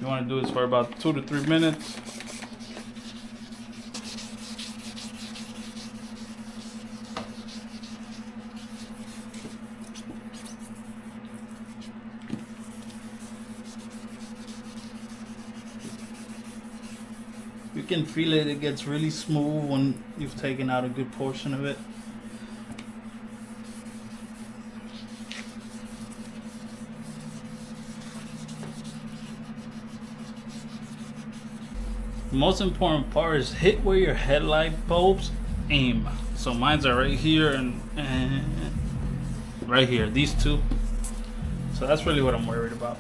You want to do this for about 2 to 3 minutes. You can feel it, it gets really smooth when you've taken out a good portion of it. The most important part is hit where your headlight bulbs aim. So mine's are right here and right here, these two. So that's really what I'm worried about.